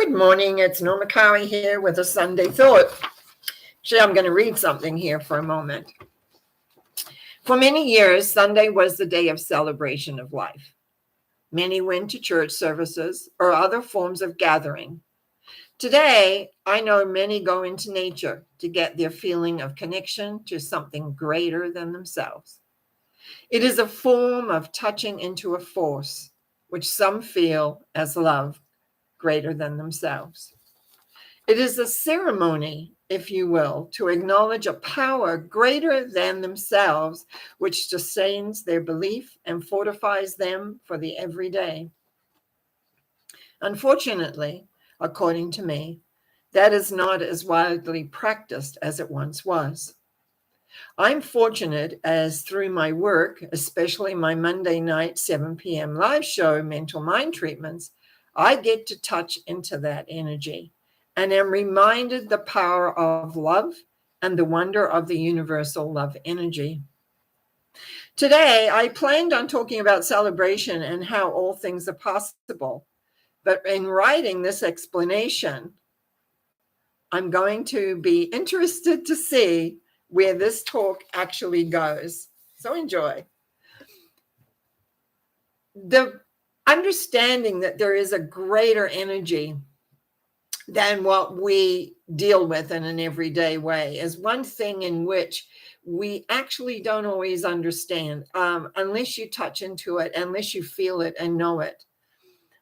Good morning. It's Norma Cowie here with a Sunday thought. Actually, I'm going to read something here for a moment. For many years, Sunday was the day of celebration of life. Many went to church services or other forms of gathering. Today, I know many go into nature to get their feeling of connection to something greater than themselves. It is a form of touching into a force, which some feel as love greater than themselves. It is a ceremony, if you will, to acknowledge a power greater than themselves, which sustains their belief and fortifies them for the everyday. Unfortunately, according to me, that is not as widely practiced as it once was. I'm fortunate as through my work, especially my Monday night 7 p.m. live show, Mental Mind Treatments, I get to touch into that energy and am reminded the power of love and the wonder of the universal love energy. Today, I planned on talking about celebration and how all things are possible. But in writing this explanation, I'm going to be interested to see where this talk actually goes. So enjoy. The understanding that there is a greater energy than what we deal with in an everyday way is one thing in which we actually don't always understand unless you touch into it, unless you feel it and know it.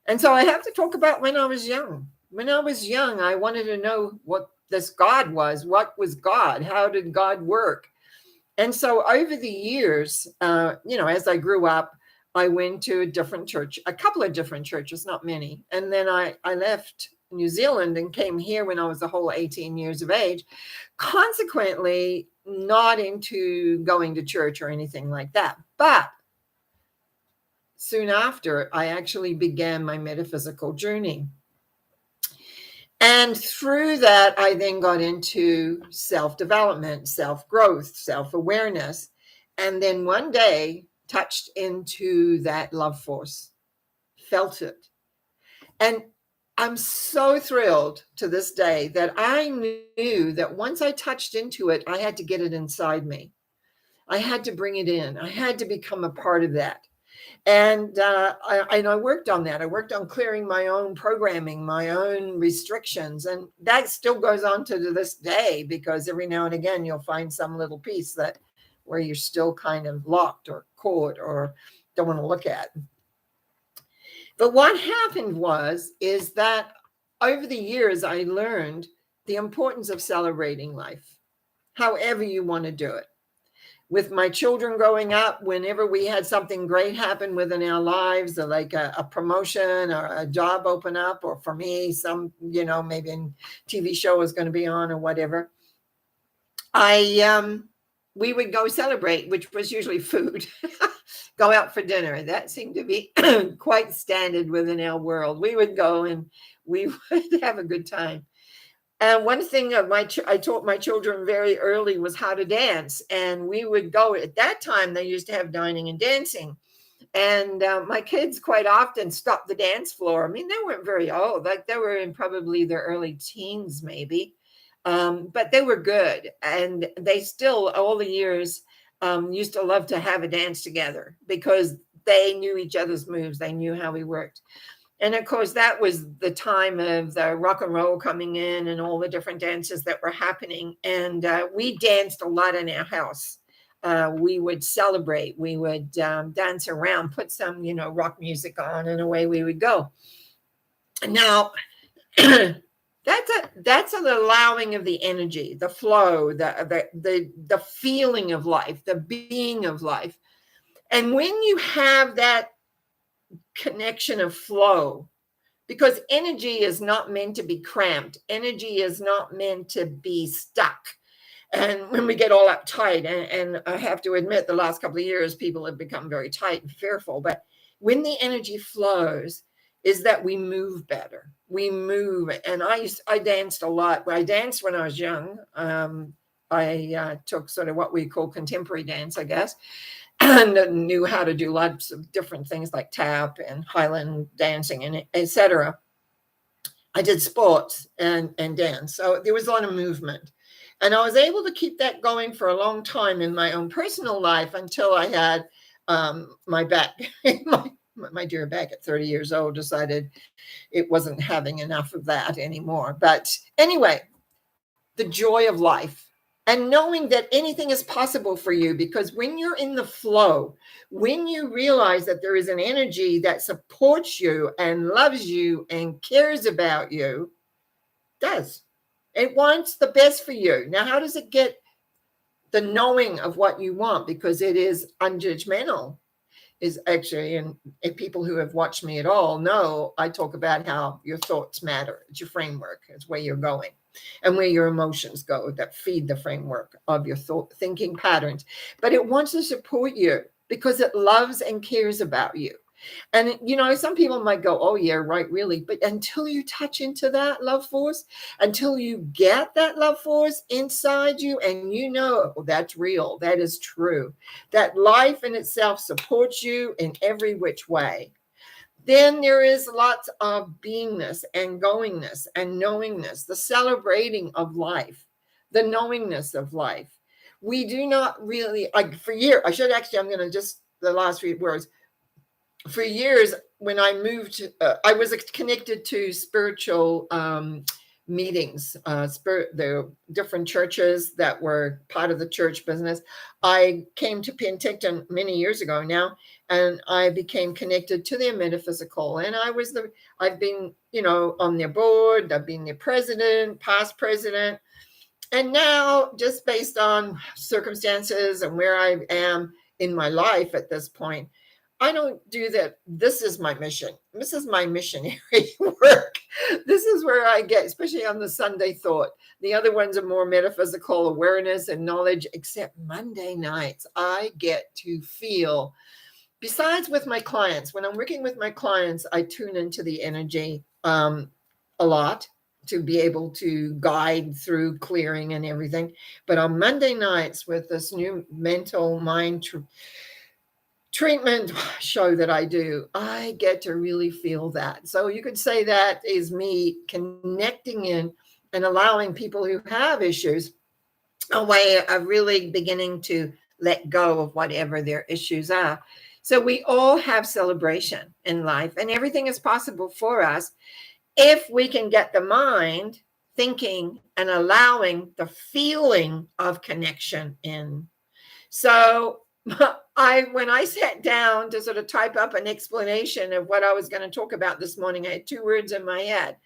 And so I have to talk about when I was young. When I was young, I wanted to know what this God was. What was God? How did God work? And so over the years, as I grew up, I went to a couple of different churches, not many. And then I left New Zealand and came here when I was a whole 18 years of age, consequently not into going to church or anything like that. But soon after, I actually began my metaphysical journey. And through that, I then got into self-development, self-growth, self-awareness, and then one day touched into that love force, felt it. And I'm so thrilled to this day that I knew that once I touched into it, I had to get it inside me. I had to bring it in. I had to become a part of that. And I worked on that. I worked on clearing my own programming, my own restrictions. And that still goes on to this day, because every now and again, you'll find some little piece where you're still kind of locked or caught or don't want to look at. But what happened is that over the years, I learned the importance of celebrating life, however you want to do it. With my children growing up, whenever we had something great happen within our lives, like a promotion or a job open up, or for me, maybe a TV show was going to be on or whatever, we would go celebrate, which was usually food, go out for dinner. That seemed to be quite standard within our world. We would go and we would have a good time. And one thing I taught my children very early was how to dance. And we would go, at that time, they used to have dining and dancing. And my kids quite often stopped the dance floor. I mean, they weren't very old. Like they were in probably their early teens, maybe. But they were good. And they still, all the years, used to love to have a dance together because they knew each other's moves. They knew how we worked. And of course, that was the time of the rock and roll coming in and all the different dances that were happening. And we danced a lot in our house. We would celebrate. We would dance around, put some, rock music on, and away we would go. Now, that's an allowing of the energy, the flow, the feeling of life, the being of life. And when you have that connection of flow, because energy is not meant to be cramped. Energy is not meant to be stuck. And when we get all uptight, and I have to admit, the last couple of years, people have become very tight and fearful. But when the energy flows, is that we move better. We move. And I danced a lot. I danced when I was young. I took sort of what we call contemporary dance, I guess, and knew how to do lots of different things like tap and Highland dancing and etc. I did sports and dance. So there was a lot of movement. And I was able to keep that going for a long time in my own personal life until I had my back, my dear back at 30 years old decided it wasn't having enough of that anymore. But anyway, the joy of life and knowing that anything is possible for you, because when you're in the flow, when you realize that there is an energy that supports you and loves you and cares about you, does. It wants the best for you. Now, how does it get the knowing of what you want? Because it is unjudgmental. Is actually, and if people who have watched me at all know, I talk about how your thoughts matter. It's your framework. It's where you're going and where your emotions go that feed the framework of your thinking patterns. But it wants to support you because it loves and cares about you. And, some people might go, oh, yeah, right, really. But until you touch into that love force, until you get that love force inside you and that's real, that is true, that life in itself supports you in every which way, then there is lots of beingness and goingness and knowingness, the celebrating of life, the knowingness of life. We do not really, for years, I'm going to just, the last few words, for years, when I moved, I was connected to spiritual meetings, the different churches that were part of the church business. I came to Penticton many years ago now, and I became connected to their metaphysical. And I've been, on their board, I've been their president, past president. And now, just based on circumstances and where I am in my life at this point, I don't do that. This is my mission. This is my missionary work. This is where I get, especially on the Sunday thought. The other ones are more metaphysical awareness and knowledge, except Monday nights, I get to feel, besides with my clients, when I'm working with my clients, I tune into the energy a lot to be able to guide through clearing and everything. But on Monday nights with this new mental mind treatment show that I do, I get to really feel that. So you could say that is me connecting in and allowing people who have issues a way of really beginning to let go of whatever their issues are. So we all have celebration in life, and everything is possible for us if we can get the mind thinking and allowing the feeling of connection in. So when I sat down to sort of type up an explanation of what I was going to talk about this morning, I had two words in my head: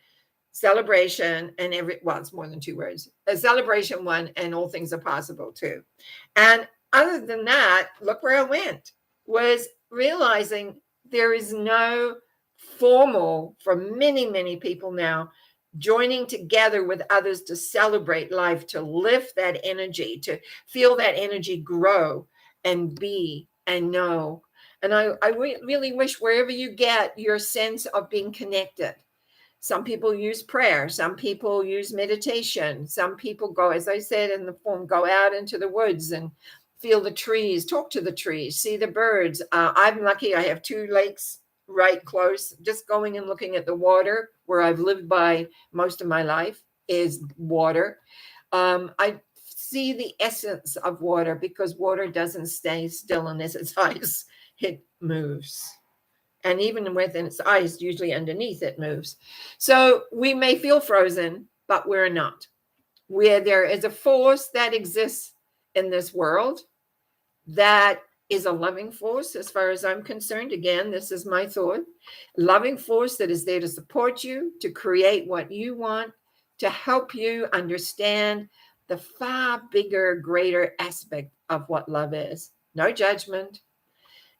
celebration and it's more than two words. A celebration, one, and all things are possible too. And other than that, look where I went, was realizing there is no formal, for many, many people now, joining together with others to celebrate life, to lift that energy, to feel that energy grow and be and know. And I really wish wherever you get your sense of being connected. Some people use prayer. Some people use meditation. Some people go, as I said in the form, go out into the woods and feel the trees, talk to the trees, see the birds. I'm lucky. I have two lakes right close. Just going and looking at the water, where I've lived by most of my life, is water. I see the essence of water, because water doesn't stay still unless it's ice. It moves. And even within its ice, usually underneath, it moves. So we may feel frozen, but we're not. Where there is a force that exists in this world that is a loving force, as far as I'm concerned. Again, this is my thought. Loving force that is there to support you, to create what you want, to help you understand the far bigger, greater aspect of what love is. No judgment,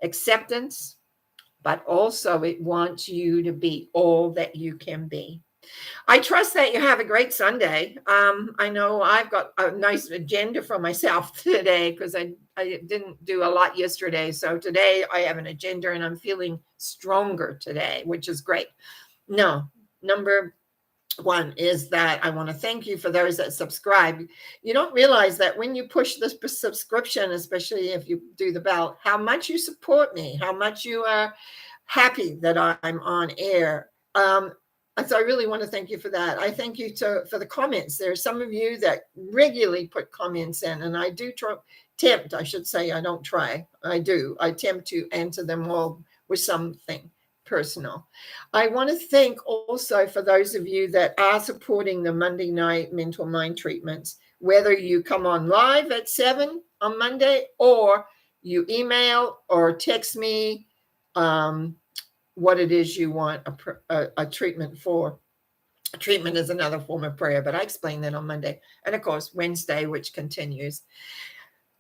acceptance, but also it wants you to be all that you can be. I trust that you have a great Sunday. I know I've got a nice agenda for myself today, because I didn't do a lot yesterday. So today I have an agenda and I'm feeling stronger today, which is great. No, number one is that I want to thank you for those that subscribe. You don't realize that when you push this subscription, especially if you do the bell, how much you support me, how much you are happy that I'm on air. So I really want to thank you for that. I thank you for the comments. There are some of you that regularly put comments in, and I do tempt, I should say, I don't try. I do. I attempt to answer them all with something personal. I want to thank also for those of you that are supporting the Monday night mental mind treatments, whether you come on live at 7 on Monday or you email or text me what it is you want a treatment for. Treatment is another form of prayer, but I explain that on Monday. And of course, Wednesday, which continues.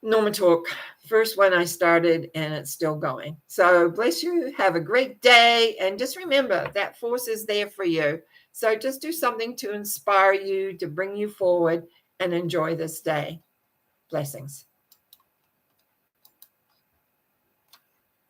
Norma Talk, first one I started, and it's still going. So bless you. Have a great day. And just remember that force is there for you. So just do something to inspire you, to bring you forward, and enjoy this day. Blessings.